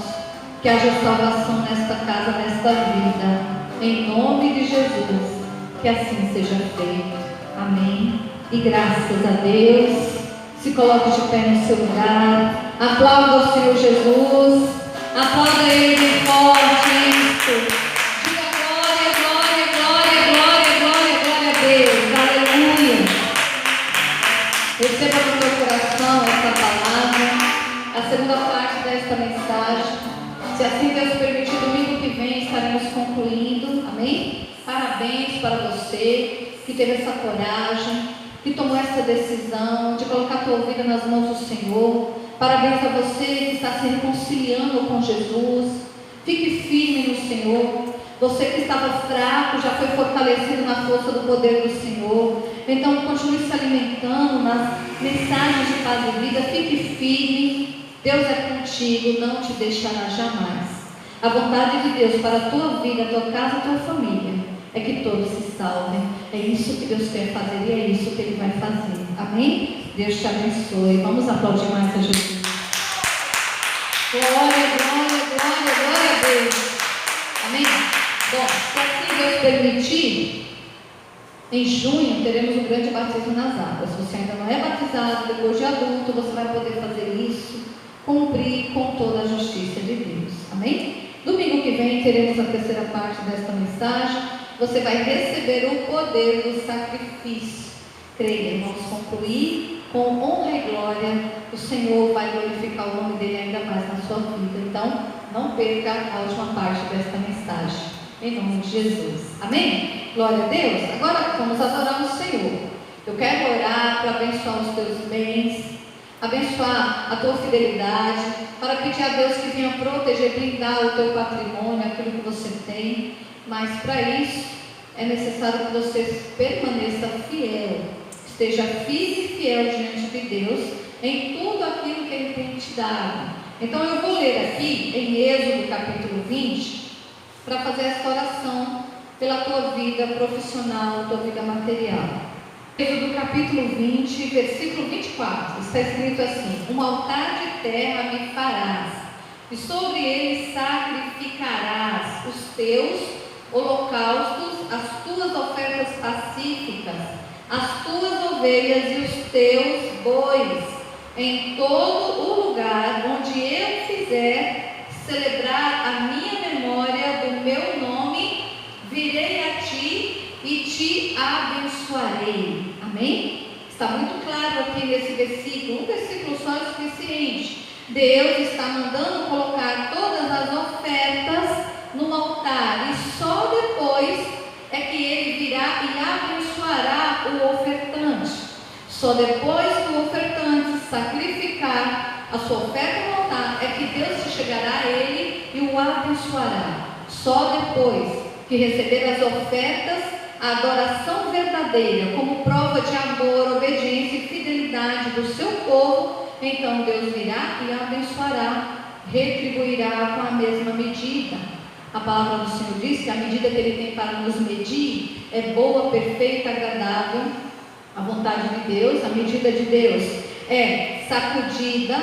Que haja salvação nesta casa, nesta vida. Em nome de Jesus, que assim seja feito. Amém. E graças a Deus. Se coloque de pé no seu lugar. Aplauda o Senhor Jesus. Aplauda Ele bem forte. Isso. Diga glória, glória, glória, glória, glória, glória a Deus. Aleluia. Receba no meu coração essa palavra, a segunda parte desta mensagem. Se assim Deus permitir, domingo que vem estaremos concluindo. Amém? Parabéns para você que teve essa coragem, que tomou essa decisão de colocar a tua vida nas mãos do Senhor. Parabéns a você que está se reconciliando com Jesus. Fique firme no Senhor. Você que estava fraco já foi fortalecido na força do poder do Senhor. Então continue se alimentando nas mensagens de paz e vida. Fique firme. Deus é contigo, não te deixará jamais. A vontade de Deus para a tua vida, a tua casa, a tua família é que todos se salvem. É isso que Deus quer fazer e é isso que Ele vai fazer. Amém? Deus te abençoe. Vamos aplaudir mais a Jesus. Glória, glória, glória, glória a Deus. Amém? Bom, se assim Deus permitir, em junho teremos um grande batismo nas águas. Se você ainda não é batizado, depois de adulto, você vai poder fazer isso, cumprir com toda a justiça de Deus. Amém? Domingo que vem teremos a terceira parte desta mensagem. Você vai receber o poder do sacrifício. Creia, vamos concluir com honra e glória. O Senhor vai glorificar o nome dele ainda mais na sua vida. Então, não perca a última parte desta mensagem. Em nome de Jesus. Amém? Glória a Deus. Agora vamos adorar o Senhor. Eu quero orar para abençoar os teus bens, abençoar a tua fidelidade, para pedir a Deus que venha proteger, blindar o teu patrimônio, aquilo que você tem. Mas para isso é necessário que você permaneça fiel, esteja firme e fiel diante de Deus em tudo aquilo que Ele tem te dado. Então eu vou ler aqui em Êxodo capítulo 20 para fazer essa oração pela tua vida profissional, tua vida material. Êxodo capítulo 20, versículo 24, está escrito assim: um altar de terra me farás, e sobre ele sacrificarás os teus holocaustos, as tuas ofertas pacíficas, as tuas ovelhas e os teus bois, em todo o lugar onde eu fizer celebrar a minha memória do meu nome, virei a ti e te abençoarei. Amém? Está muito claro aqui nesse versículo, um versículo só é o suficiente. Deus está mandando colocar todas as ofertas no altar, e só depois é que Ele virá e abençoará o ofertante. Só depois que o ofertante sacrificar a sua oferta no altar é que Deus se chegará a ele e o abençoará. Só depois que receber as ofertas, a adoração verdadeira como prova de amor, obediência e fidelidade do seu povo, então Deus virá e abençoará, retribuirá com a mesma medida. A palavra do Senhor diz que a medida que Ele tem para nos medir é boa, perfeita, agradável. A vontade de Deus, a medida de Deus é sacudida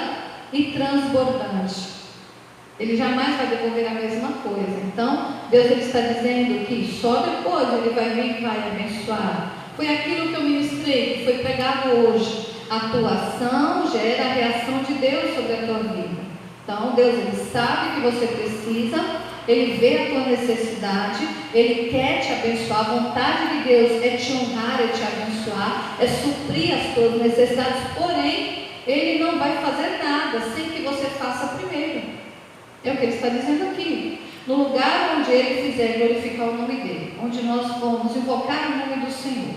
e transbordante. Ele jamais vai devolver a mesma coisa. Então, Deus ele está dizendo que só depois Ele vai vir e vai abençoar. Foi aquilo que eu ministrei, que foi pregado hoje. A tua ação gera a reação de Deus sobre a tua vida. Então, Deus ele sabe que você precisa, Ele vê a tua necessidade, Ele quer te abençoar. A vontade de Deus é te honrar, é te abençoar, é suprir as tuas necessidades. Porém, Ele não vai fazer nada sem que você faça primeiro. É o que Ele está dizendo aqui. No lugar onde Ele fizer glorificar o nome dEle, onde nós vamos invocar o nome do Senhor.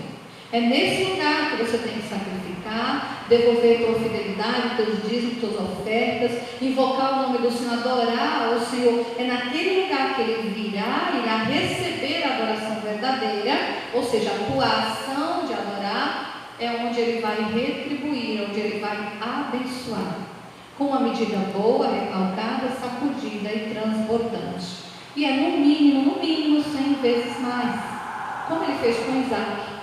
É nesse lugar que você tem que sacrificar, devolver tua fidelidade, teus dízimos, tuas ofertas, invocar o nome do Senhor, adorar ao Senhor. É naquele lugar que Ele irá receber a adoração verdadeira, ou seja, a tua ação de adorar, é onde Ele vai retribuir, onde Ele vai abençoar. Com uma medida boa, recalcada, sacudida e transbordante. E é no mínimo 100 vezes mais, como Ele fez com Isaac.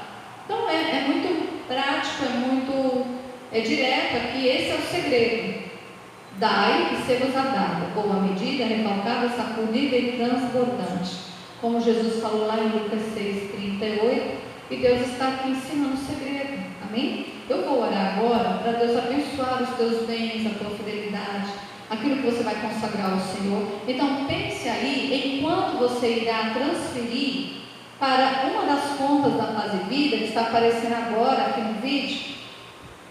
Então é muito prático, é direto aqui, esse é o segredo. Dai e ser-vos dado, boa medida, recalcada, sacudida e transbordante. Como Jesus falou lá em Lucas 6:38, e Deus está aqui ensinando o segredo, amém? Eu vou orar agora para Deus abençoar os teus bens, a tua fidelidade, aquilo que você vai consagrar ao Senhor. Então pense aí, enquanto você irá transferir para uma das contas da Paz e Vida, que está aparecendo agora aqui no vídeo,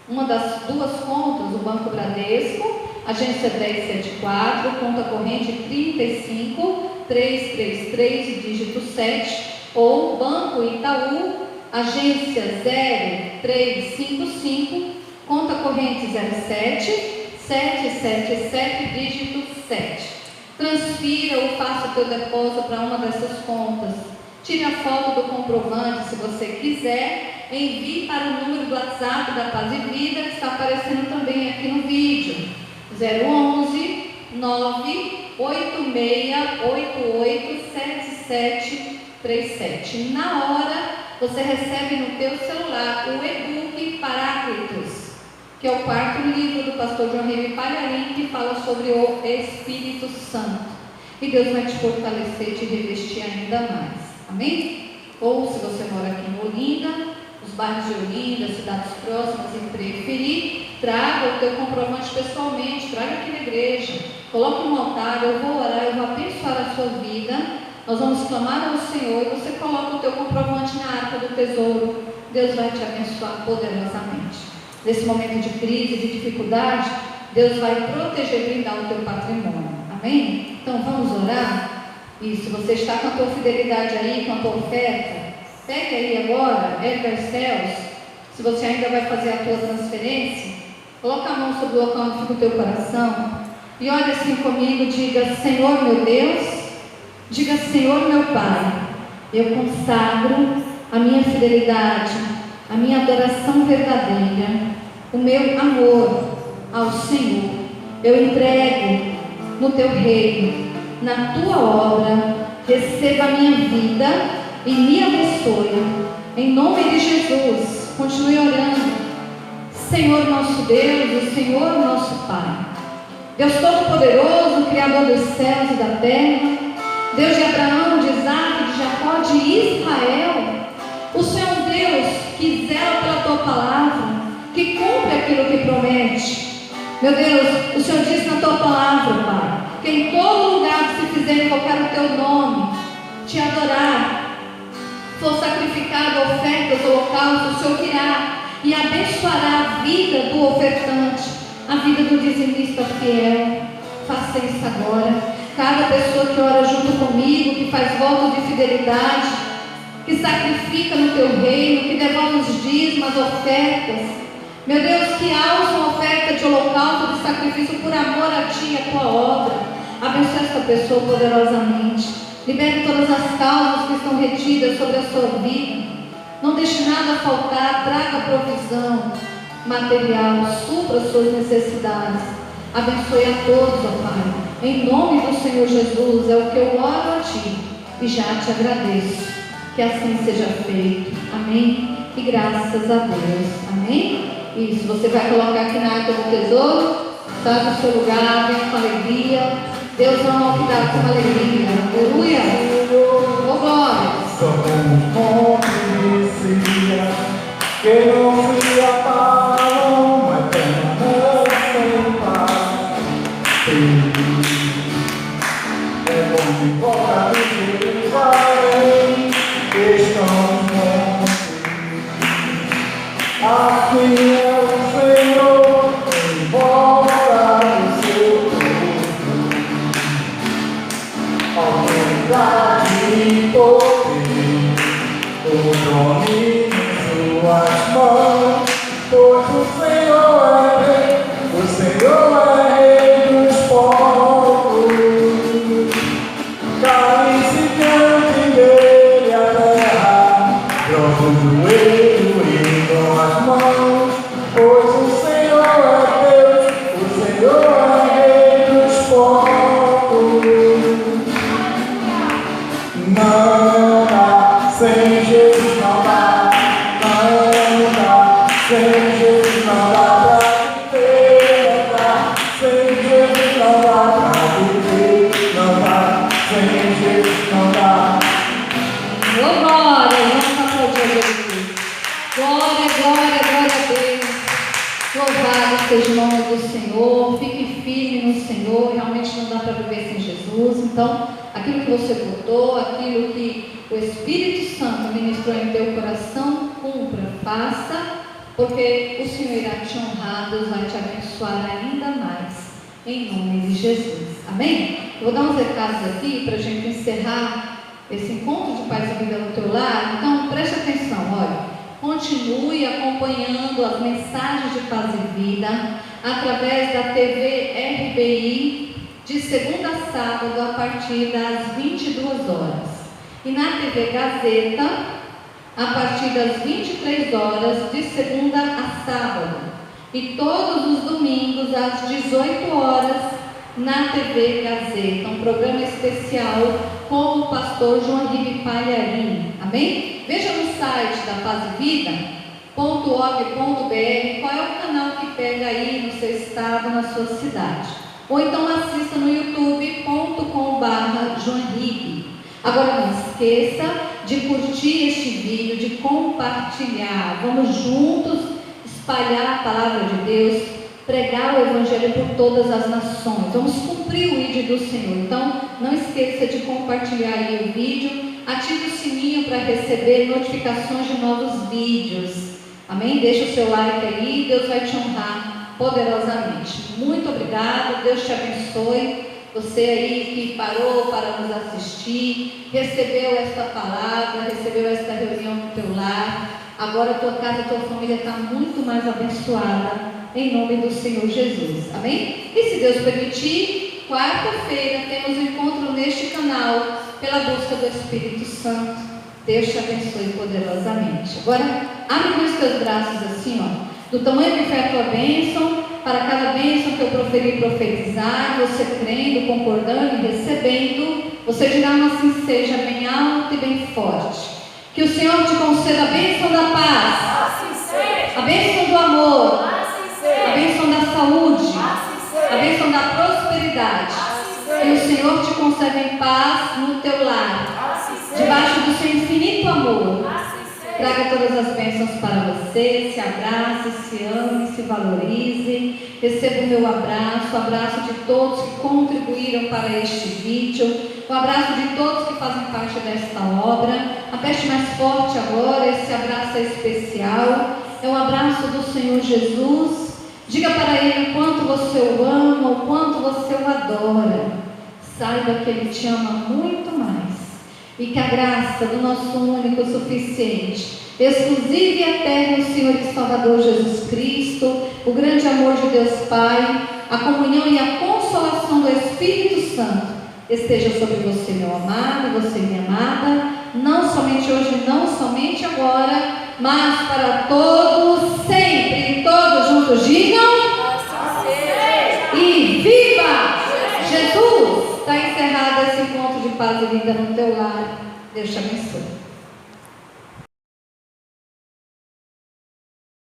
uma das duas contas, o Banco Bradesco, agência 1074, conta corrente 35333, dígito 7, ou Banco Itaú, agência 0355, conta corrente 07777, dígito 7. Transfira ou faça o teu depósito para uma dessas contas. Tire a foto do comprovante, se você quiser, envie para o número do WhatsApp da Paz e Vida, que está aparecendo também aqui no vídeo, 011 986887737. Na hora, você recebe no teu celular o e-book Paráclitos, que é o quarto livro do pastor João Henrique Palharim, que fala sobre o Espírito Santo. E Deus vai te fortalecer e te revestir ainda mais. Amém? Ou se você mora aqui em Olinda, os bairros de Olinda, cidades próximas e preferir, traga o teu comprovante pessoalmente, traga aqui na igreja, coloque no altar, eu vou orar, eu vou abençoar a sua vida, nós vamos clamar ao Senhor e você coloca o teu comprovante na arca do tesouro. Deus vai te abençoar poderosamente. Nesse momento de crise, de dificuldade, Deus vai proteger e blindar o teu patrimônio. Amém? Então vamos orar? E se você está com a tua fidelidade aí, com a tua oferta, pegue aí agora, erga os céus. Se você ainda vai fazer a tua transferência, coloca a mão sobre o local onde fica o teu coração e olha assim comigo, diga: Senhor meu Deus, diga: Senhor meu Pai, eu consagro a minha fidelidade, a minha adoração verdadeira, o meu amor ao Senhor. Eu entrego no teu reino, na tua obra, receba a minha vida e me abençoe. Em nome de Jesus, continue orando. Senhor nosso Deus, o Senhor nosso Pai, Deus Todo-Poderoso, Criador dos céus e da terra, Deus de Abraão, de Isaac, de Jacó, de Israel, o Senhor é um Deus que zela pela tua palavra, que cumpre aquilo que promete. Meu Deus, o Senhor diz na tua palavra, Pai, que em todo lugar que se fizer invocar o teu nome, te adorar, for sacrificado ofertas, holocaustos, o Senhor virá e abençoará a vida do ofertante, a vida do dizimista fiel. Faça isso agora. Cada pessoa que ora junto comigo, que faz voto de fidelidade, que sacrifica no teu reino, que devolve os dízimos, as ofertas, meu Deus, que alça uma oferta de holocausto, de sacrifício por amor a ti e a tua obra. Abençoe esta pessoa poderosamente. Libere todas as causas que estão retidas sobre a sua vida. Não deixe nada faltar. Traga provisão material. Supra as suas necessidades. Abençoe a todos, ó Pai. Em nome do Senhor Jesus, é o que eu oro a ti e já te agradeço. Que assim seja feito. Amém? E graças a Deus. Amém? Isso, você vai colocar aqui na arca do tesouro, está no seu lugar, vem com alegria. Deus ama o que dá com alegria. Aleluia. Oh, glória. Somos confiança que não se apalam, mas permanecem em paz. É bom de volta de Jerusalém, estamos contigo. Assim é o Senhor, em volta do seu povo, autoridade e poder. domínio em suas mãos, pois o Senhor é rei, o Senhor é rei dos povos. Cale-se diante dele a terra, dobra o joelho e com as mãos, pois o Senhor é Deus, o Senhor é rei dos povos. Não dá, sem Jesus não dá, não dá, sem Jesus não dá pra viver, não dá, sem Jesus não dá pra viver, não dá, sem Jesus não dá. Oh, glória, vamos aplaudir Jesus. Glória, glória, glória a Deus. Louvado seja o nome do Senhor. Fique firme no Senhor. Realmente não dá para viver sem Jesus. Então, aquilo que você botou, aquilo que o Espírito Santo ministrou em teu coração, cumpra, faça, porque o Senhor irá te honrar, Deus vai te abençoar ainda mais, em nome de Jesus. Amém? Eu vou dar uns recados aqui para a gente encerrar esse encontro de paz e vida no teu lar. Então, preste atenção, olha. Continue acompanhando as mensagens de paz e vida através da TV RBI de segunda a sábado a partir das 22 horas e na TV Gazeta a partir das 23 horas de segunda a sábado e todos os domingos às 18 horas na TV Gazeta, um programa especial com o pastor João Ribe Palharim. Amém? Veja no site da Paz e Vida.org.br qual é o canal que pega aí no seu estado, na sua cidade. Ou então assista no youtube.com/joanribe. Agora não esqueça de curtir este vídeo, de compartilhar. Vamos juntos espalhar a palavra de Deus, pregar o Evangelho por todas as nações. Vamos cumprir o ID do Senhor. Então, não esqueça de compartilhar aí o vídeo. Ative o sininho para receber notificações de novos vídeos. Amém? Deixa o seu like aí. Deus vai te honrar poderosamente. Muito obrigado. Deus te abençoe. Você aí que parou para nos assistir, recebeu esta palavra, recebeu esta reunião no teu lar. Agora a tua casa, a tua família está muito mais abençoada. Em nome do Senhor Jesus. Amém? E se Deus permitir, quarta-feira temos um encontro neste canal pela busca do Espírito Santo. Deus te abençoe poderosamente. Agora, abre os teus braços assim, ó. Do tamanho que foi a tua bênção, para cada bênção que eu proferir profetizar, você crendo, concordando e recebendo, você dirá assim seja, bem alto e bem forte. Que o Senhor te conceda a bênção da paz, a bênção do amor, a bênção da saúde, a bênção da prosperidade. Que o Senhor te conceda em paz no teu lar, debaixo do seu infinito amor. Traga todas as bênçãos para você, se abrace, se ame, se valorize. Receba o meu abraço, o abraço de todos que contribuíram para este vídeo, o abraço de todos que fazem parte desta obra. Aperte mais forte agora, esse abraço é especial, é o abraço do Senhor Jesus. Diga para Ele o quanto você o ama, o quanto você o adora. Saiba que Ele te ama muito mais. E que a graça do nosso único, suficiente, exclusivo e eterno Senhor e Salvador Jesus Cristo, o grande amor de Deus Pai, a comunhão e a consolação do Espírito Santo esteja sobre você, meu amado, você, minha amada, não somente hoje, não somente agora, mas para todos, sempre. E todos juntos digam: e viva Jesus! Está encerrado esse encontro de paz e vida no teu lar. Deus te abençoe.